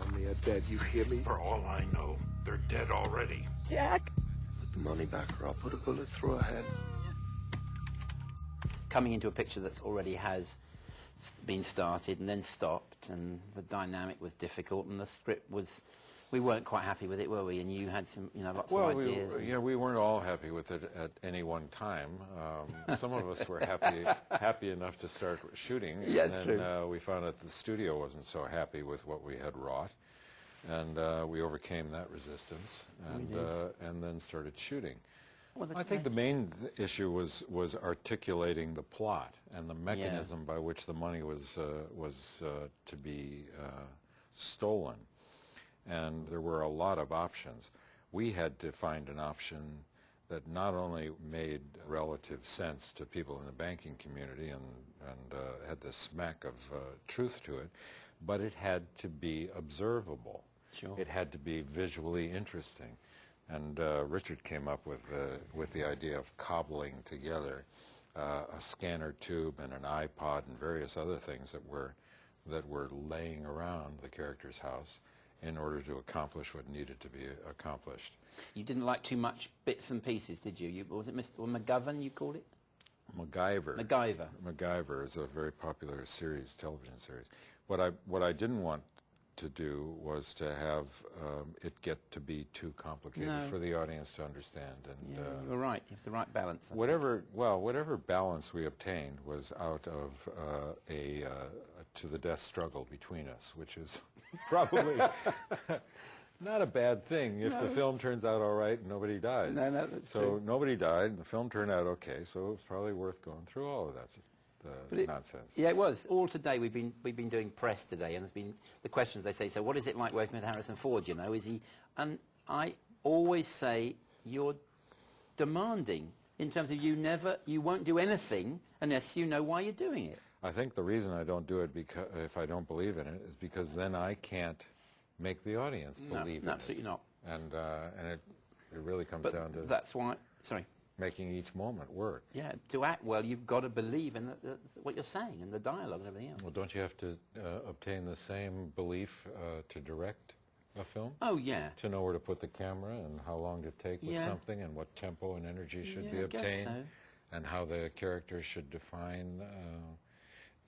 family are dead, you hear me? For all I know, they're dead already. Jack! Put the money back or I'll put a bullet through her head. Coming into a picture that's already has been started and then stopped, and the dynamic was difficult, and the script was, we weren't quite happy with it, were we? And you had some, lots of ideas. Well, we weren't all happy with it at any one time. Some of us were happy enough to start shooting, Yeah, and it's then true. we found that the studio wasn't so happy with what we had wrought, and we overcame that resistance, and then started shooting. Well, I think the main issue was articulating the plot and the mechanism by which the money was to be stolen. And there were a lot of options. We had to find an option that not only made relative sense to people in the banking community and had the smack of truth to it, but it had to be observable. Sure. It had to be visually interesting. And Richard came up with the idea of cobbling together a scanner tube and an iPod and various other things that were laying around the character's house in order to accomplish what needed to be accomplished. You didn't like too much bits and pieces, did you? Was it Mr. McGovern you called it? MacGyver. MacGyver is a very popular series, television series. What I didn't want to do was to have it get to be too complicated for the audience to understand. And you're right. You have the right balance. Whatever balance we obtained was out of a to the death struggle between us, which is probably not a bad thing if the film turns out all right and nobody dies. No, that's so true. Nobody died, and the film turned out okay, so it was probably worth going through all of that nonsense. Yeah, it was. All today we've been doing press today, and there's been the questions they say. So, what is it like working with Harrison Ford? Is he? And I always say you're demanding in terms of you won't do anything unless you know why you're doing it. I think the reason I don't do it if I don't believe in it is because then I can't make the audience believe in it. Absolutely not. And it really comes down to that's why. Sorry. Making each moment work. Yeah, to act well, you've got to believe in what you're saying and the dialogue and everything else. Well, don't you have to obtain the same belief to direct a film? Oh, yeah. To know where to put the camera and how long to take with something and what tempo and energy should be obtained. I guess so. And how the character should define,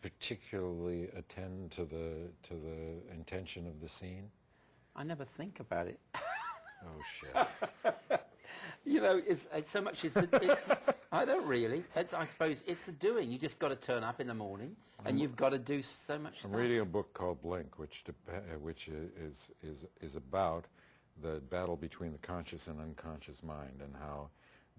particularly attend to the intention of the scene. I never think about it. Oh, shit. It's so much. I don't really. I suppose it's the doing. You just got to turn up in the morning, and you've got to do so much stuff. I'm reading a book called Blink, which is about the battle between the conscious and unconscious mind, and how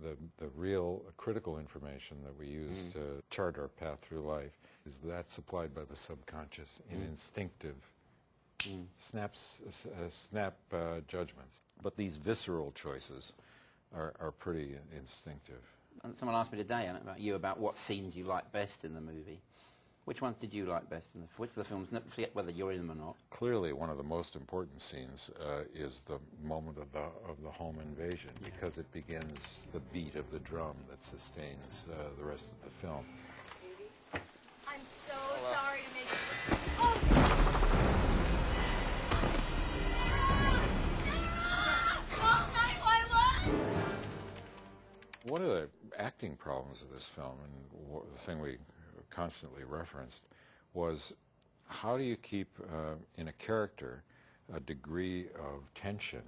the real critical information that we use to chart our path through life is that supplied by the subconscious in instinctive snap judgments. But these visceral choices are pretty instinctive. And someone asked me today about what scenes you like best in the movie. Which ones did you like best? Which of the films? Never forget whether you're in them or not. Clearly, one of the most important scenes is the moment of the home invasion, because it begins the beat of the drum that sustains the rest of the film. I'm so sorry to make you... Oh! One of the acting problems of this film, and the thing we constantly referenced, was how do you keep in a character a degree of tension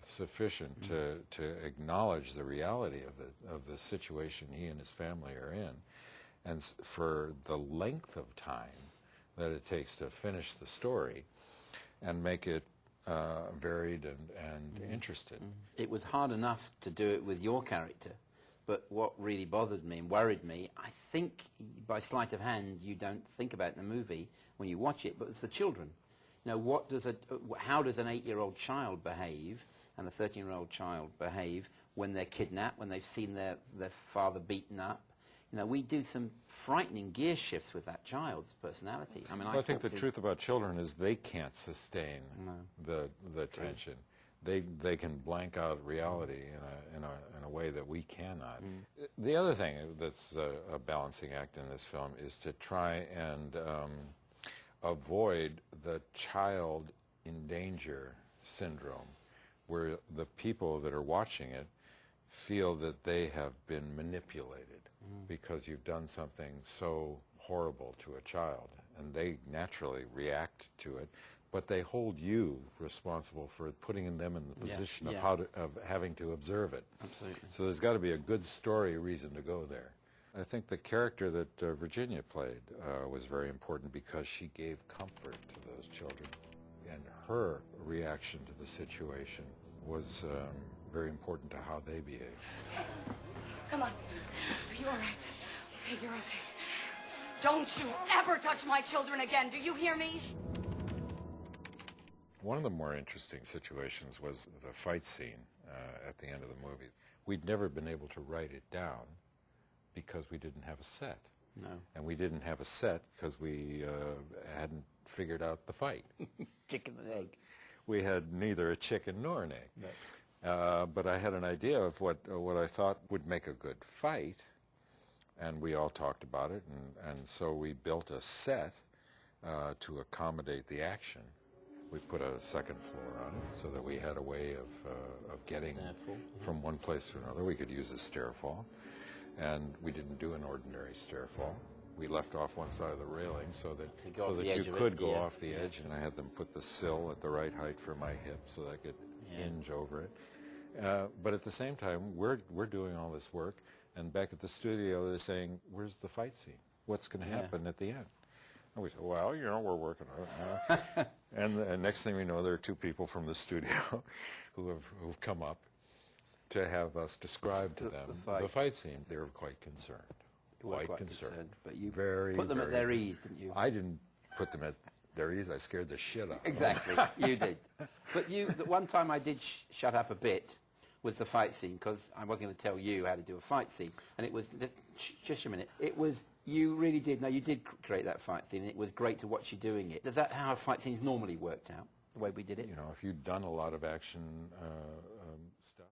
sufficient to acknowledge the reality of the situation he and his family are in, and for the length of time that it takes to finish the story and make it varied and interested. It was hard enough to do it with your character, but what really bothered me and worried me, I think by sleight of hand you don't think about it in the movie when you watch it, but it's the children. How does an 8-year-old child behave and a 13-year-old child behave when they're kidnapped, when they've seen their father beaten up? We do some frightening gear shifts with that child's personality. I think the truth about children is they can't sustain the tension. They can blank out reality in a way that we cannot. The other thing that's a balancing act in this film is to try and avoid the child in danger syndrome, where the people that are watching it feel that they have been manipulated because you've done something so horrible to a child, and they naturally react to it, but they hold you responsible for putting them in the position of having to observe it. Absolutely. So there's got to be a good story reason to go there. I think the character that Virginia played was very important because she gave comfort to those children, and her reaction to the situation was very important to how they behaved. Come on. Are you all right? Okay, you're okay. Don't you ever touch my children again, do you hear me? One of the more interesting situations was the fight scene at the end of the movie. We'd never been able to write it down because we didn't have a set. No. And we didn't have a set because we hadn't figured out the fight. Chicken and egg. We had neither a chicken nor an egg. No. But I had an idea of what I thought would make a good fight, and we all talked about it, and so we built a set to accommodate the action. We put a second floor on it so that we had a way of getting from one place to another. We could use a stairfall, and we didn't do an ordinary stairfall. We left off one side of the railing so that you could go off the edge, and I had them put the sill at the right height for my hip so that I could hinge over it. But at the same time, we're doing all this work, and back at the studio, they're saying, "Where's the fight scene? What's going to happen at the end?" And we said, "Well, we're working on it." And next thing we know, there are two people from the studio who've come up to have us describe to them the fight scene. They were quite concerned. Quite concerned. But you very, put them at their ease, didn't you? I didn't put them at their ease. I scared the shit out of them. Exactly, you did. But the one time I did shut up a bit was the fight scene, because I wasn't going to tell you how to do a fight scene. And it was, just a minute, it was, you really did, no, you did create that fight scene, and it was great to watch you doing it. Is that how fight scenes normally worked out, the way we did it? You know, if you'd done a lot of action stuff.